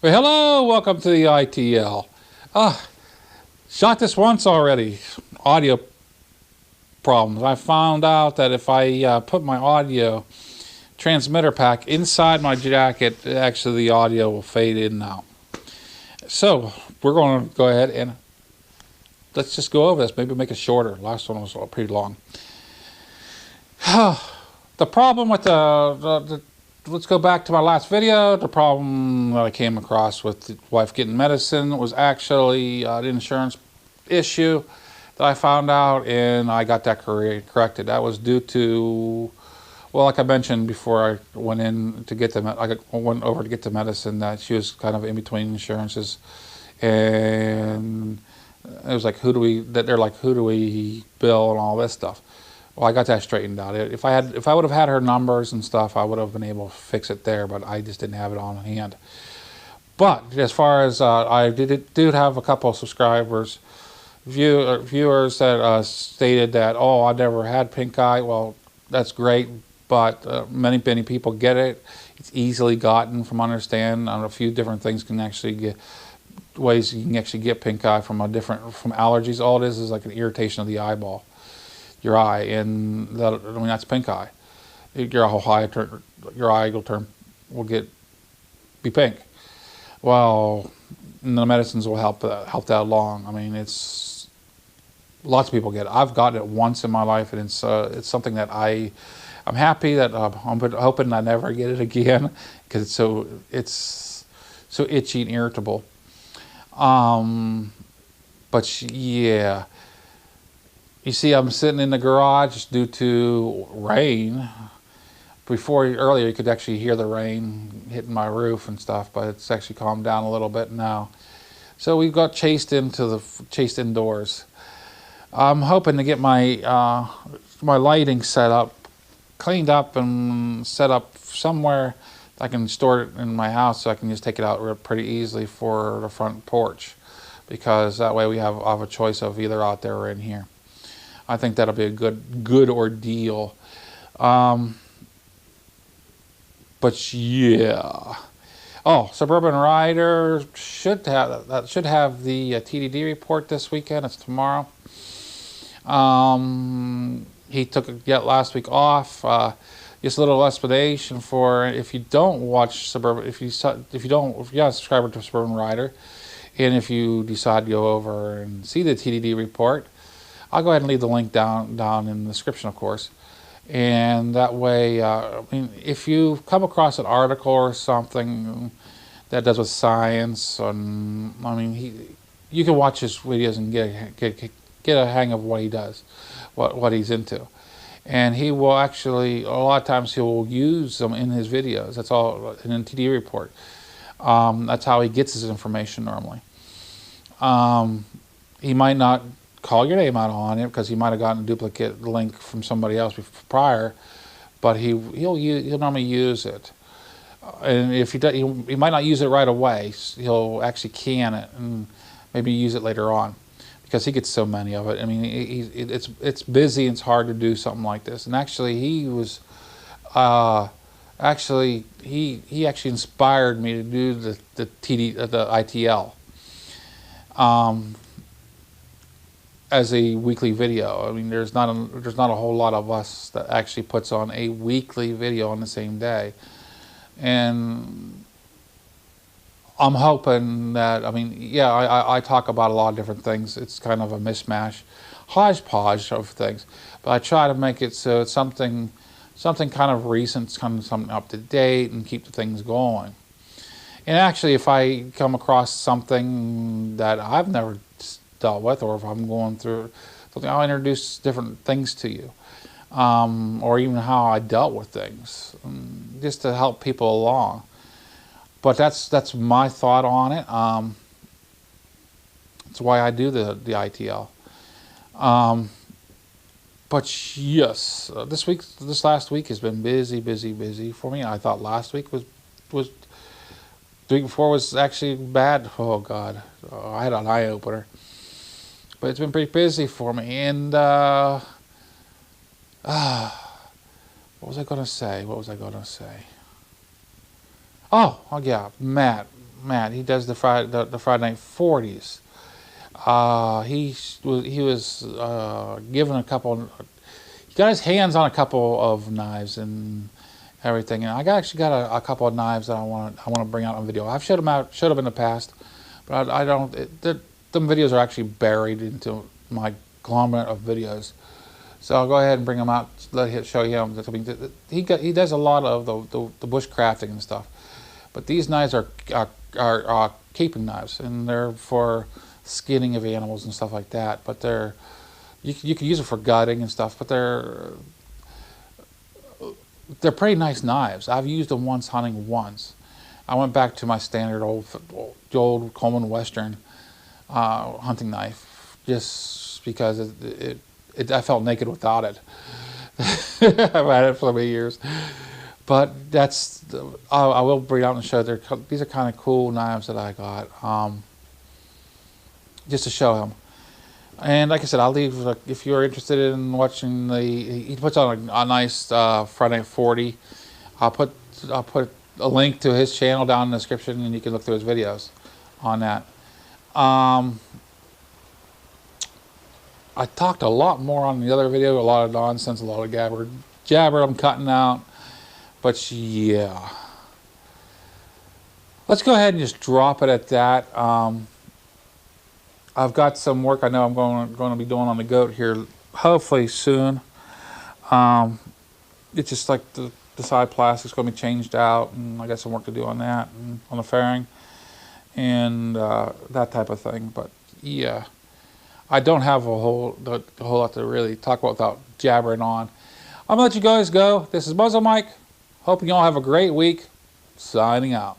Well, hello, welcome to the ITL. Shot this once already, audio problems. I found out that if I put my audio transmitter pack inside my jacket, actually the audio will fade in and out. So we're going to go ahead and let's just go over this, maybe make it shorter. Last one was pretty long. The problem with let's go back to my last video. The problem that I came across with the wife getting medicine was actually an insurance issue that I found out, and I got that corrected. That was due to, well, like I mentioned before, I went in to get I went over to get the medicine, that she was kind of in between insurances, and it was like, who do we bill and all this stuff. Well, I got that straightened out. If I would have had her numbers and stuff, I would have been able to fix it there, but I just didn't have it on hand. But as far as I did have a couple of subscribers, viewers that stated that, oh, I never had pink eye. Well, that's great, but many people get it. It's easily gotten from understand. A few different things can actually get ways you can actually get pink eye from allergies. All it is like an irritation of the eyeball. Your eye, and that's pink eye. Your eye will be pink. Well, the medicines will help that along. I mean, it's lots of people get it. I've gotten it once in my life, and it's something that I'm happy that I'm hoping I never get it again, because it's so itchy and irritable. But yeah. You see, I'm sitting in the garage due to rain. Earlier, you could actually hear the rain hitting my roof and stuff, but it's actually calmed down a little bit now. So we got chased indoors. I'm hoping to get my my lighting set up, cleaned up, and set up somewhere I can store it in my house, so I can just take it out pretty easily for the front porch, because that way we have a choice of either out there or in here. I think that'll be a good ordeal. But yeah. Oh, Suburban Rider should have the TDD report this weekend. It's tomorrow. He took last week off. Just a little explanation for if you don't watch Suburban, if you're not a subscriber to Suburban Rider, and if you decide to go over and see the TDD report, I'll go ahead and leave the link down in the description, of course. And that way, I mean, if you come across an article or something that does with science, I mean, you can watch his videos and get a hang of what he does, what he's into. And he will actually, a lot of times he will use them in his videos. That's all in the TD report. That's how he gets his information normally. He might not call your name out on it, because he might have gotten a duplicate link from somebody else prior, but he'll normally use it. And if he might not use it right away, he'll actually can it and maybe use it later on, because he gets so many of it. I mean, it's busy and it's hard to do something like this. And actually, he actually inspired me to do the ITL. As a weekly video. I mean, there's not a whole lot of us that actually puts on a weekly video on the same day, and I'm hoping that, I mean, yeah, I talk about a lot of different things. It's kind of a mishmash, hodgepodge of things, but I try to make it so it's something kind of recent, kind of something up to date, and keep the things going. And actually, if I come across something that I've never dealt with, or if I'm going through something, I'll introduce different things to you, or even how I dealt with things, just to help people along. But that's my thought on it. That's why I do the ITL. But yes, this last week has been busy for me. I thought last week was the week before was actually bad. Oh God, I had an eye opener. But it's been pretty busy for me, and what was I going to say? Oh yeah, Matt, man, he does the Friday Night 40s. He was given a couple. He got his hands on a couple of knives and everything, and I actually got a couple of knives that I want to bring out on video. I've showed them in the past, but I don't. Them videos are actually buried into my conglomerate of videos. So I'll go ahead and bring them out. Show him. I mean, he does a lot of the bushcrafting and stuff, but these knives are keeping knives, and they're for skinning of animals and stuff like that. But you can use it for gutting and stuff. But they're pretty nice knives. I've used them once hunting once. I went back to my standard old Coleman Western hunting knife just because I felt naked without it. I've had it for so many years. But I will bring out and show. These are kind of cool knives that I got just to show him. And like I said, I'll leave, if you're interested in watching he puts on a nice Friday Night 40. I'll put a link to his channel down in the description, and you can look through his videos on that. I talked a lot more on the other video, a lot of nonsense, a lot of jabber I'm cutting out. But yeah, let's go ahead and just drop it at that. I've got some work I know I'm going to be doing on the goat here, hopefully soon. It's just like the side plastic's going to be changed out, and I got some work to do on that, and on the fairing, and that type of thing. But yeah, I don't have a whole lot to really talk about without jabbering on. I'm going to let you guys go. This is MuzzleMike. Hoping you all have a great week. Signing out.